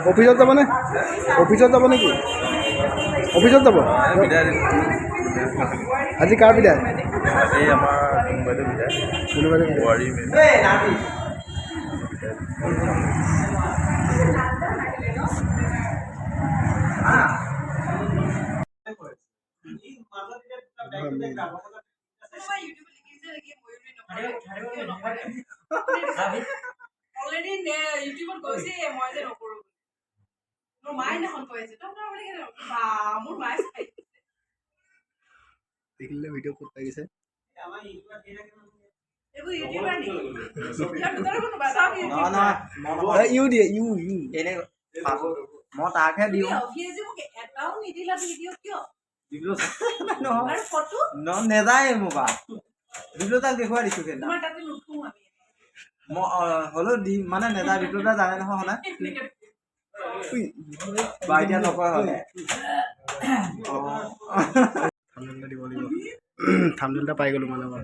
অফিসত যাব নে অফিসত যাব নেকি অফিসত যাব আজি কাৰ বিদায় এই আমাৰ কোনোবাইটো বিদায় বোৱাৰী অলৰেডি ইউটিউবত গৈছে মই যে নকৰো মোৰ মায়ে এখন কৈছে তই বা মোৰ মায়ে দেখিলে ভিডিও ক'ত লাগিছে এইবোৰ ইউটিউবাৰ নেকি ইউ দিয়ে ইউ এনে মই তাকহে দিওঁ এটাও নিদিলা ভিডিঅ কিয় নহয় ফটো নেযায় মোৰ পৰা ভিডিঅ' তাক দেখুৱাই দিছোঁ তোমাৰ তাতে নুঠো আমি মই হ'লেও দিম মানে নেযায় ভিডিঅ'টা জানে নহয় হ'লে বা এতিয়া নকয় হ'লে থাম্বনেইলটা দিব লাগিব থাম্বনেইলটা পাই গ'লো মানে মই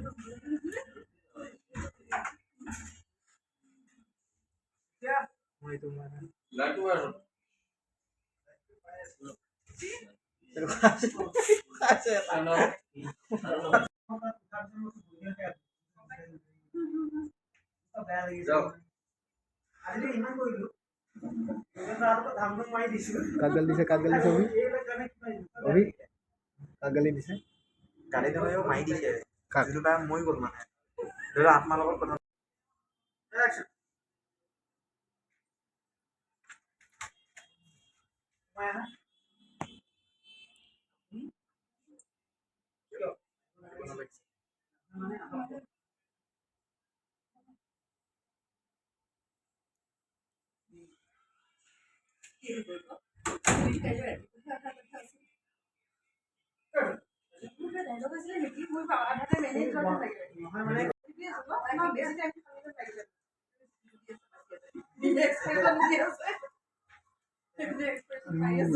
কাকগালি দিছে অভি অভি কাকগালি দিছে গালি নহয় মাৰি দিছে কাজিটো তাই মৰি গ'ল মানে ধৰি লওক আত্মাৰ লগত কথা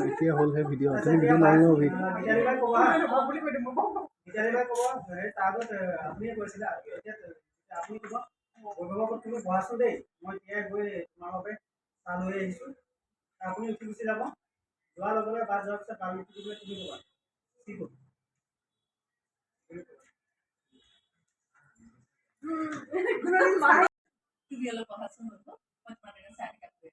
এতিয়া হ'ল সেই ভিডিঅ' তুমি ভিডিঅ' মাৰি অভি আপুনি উঠি গুচি যাব যোৱাৰ লগে লগে বাছ যোৱাৰ পিছত পানী উঠি তুমি ক'বা তুমি অলপ পঢ়াচোন হ'ব মই তোমালোকে চাই কাটে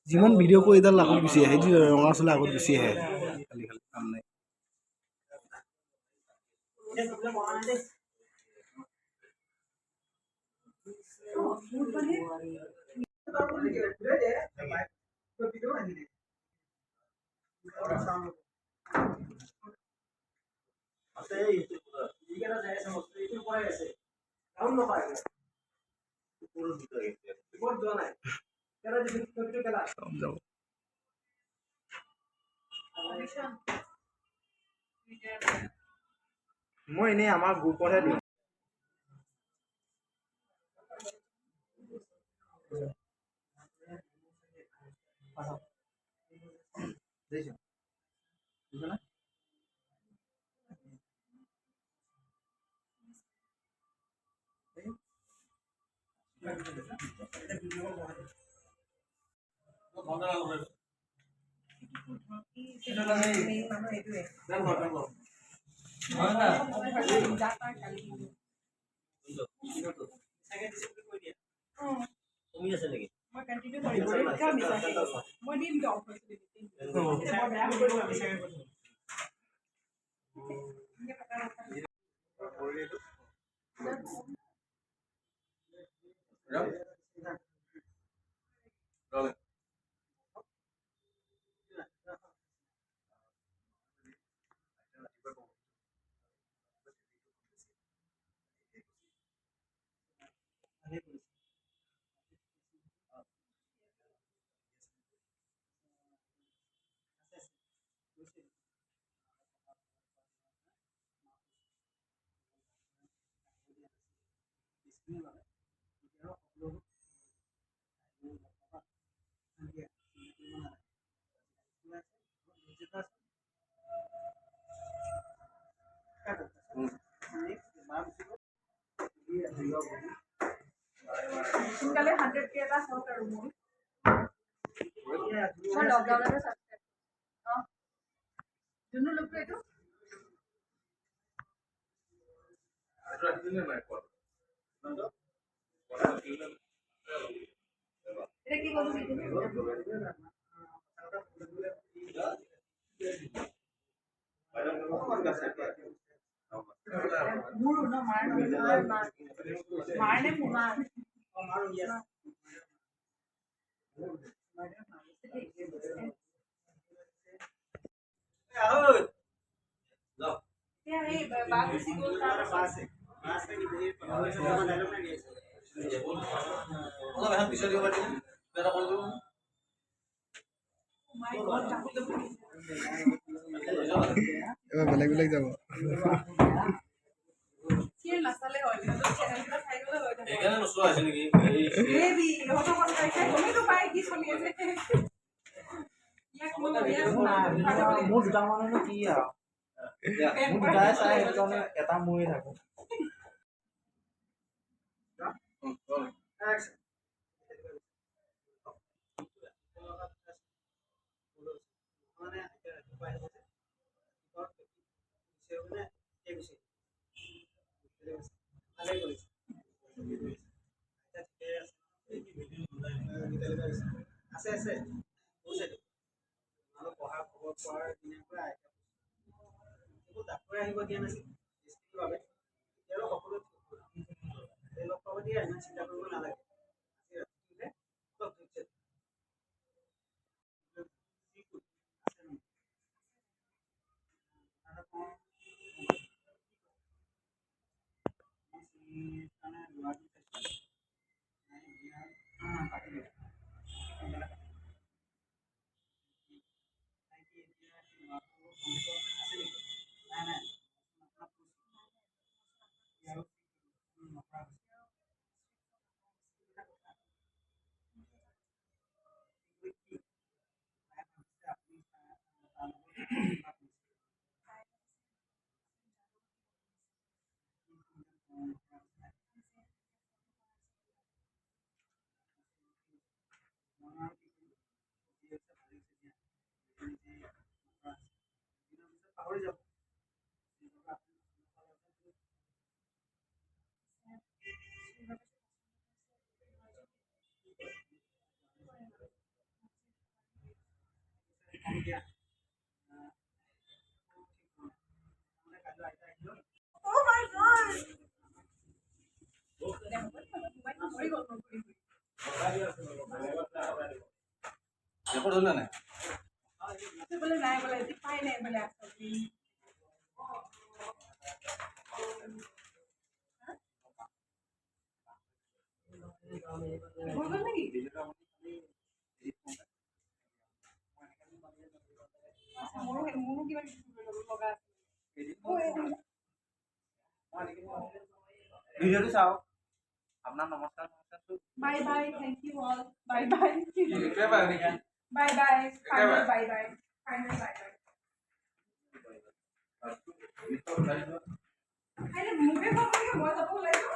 যিমান ভিডিঅ' কৰি এডাল আগত গুচি আহে যি ৰঙা চোলা আগত গুচি আহে খালি খালি কাম নাই মই এনেই আমাৰ গ্ৰুপতহে দিওঁ সোনকালে 100K এটা হওক আৰু মোৰ মই লকডাউনতে ছাবস্ক্ৰাইব অঁ যোনটো লোকটো এইটো এতিয়া কি ক'লো মোৰো ন মাৰ নে মোৰ মাৰ এতিয়া এই বাঘ গুচি গ'ল তাৰ এবাৰ বেলেগ যাব চিৰিয়েল নাচালে হয় চেনেলবিলাক চাই গ'লে হয় সেইকাৰণে নোচোৱা হৈছে নেকি বেবি ইহঁতৰ কথা চাইছে গমেইতো পায় কি চলি আছে ইয়াক মই মোৰ দুটা মানুহনো কি আৰু মোৰ দুটাই চাই সেইটো কাৰণে এটা ময়ে থাকো আছে আছে পঢ়া খবৰ পোৱাৰ দিনৰ পৰা ডাক্তৰে আহিব দিয়া নাছিল বাবে এতিয়াও সকলো লগ পাব দিয়া ইমান চিন্তা কৰিব নালাগে পাহৰি যাব Oh my god! बोले नहीं बोले दिखाई नहीं बोले आपको बोल नहीं मोनो की बात होगा ভিডিওটো চাও আপনার নমস্কাৰ bye bye thank you all bye bye এইটোৱে পাই নেকি bye bye final bye bye final bye bye अरे मुझे बाबा ये बहुत अच्छा लगा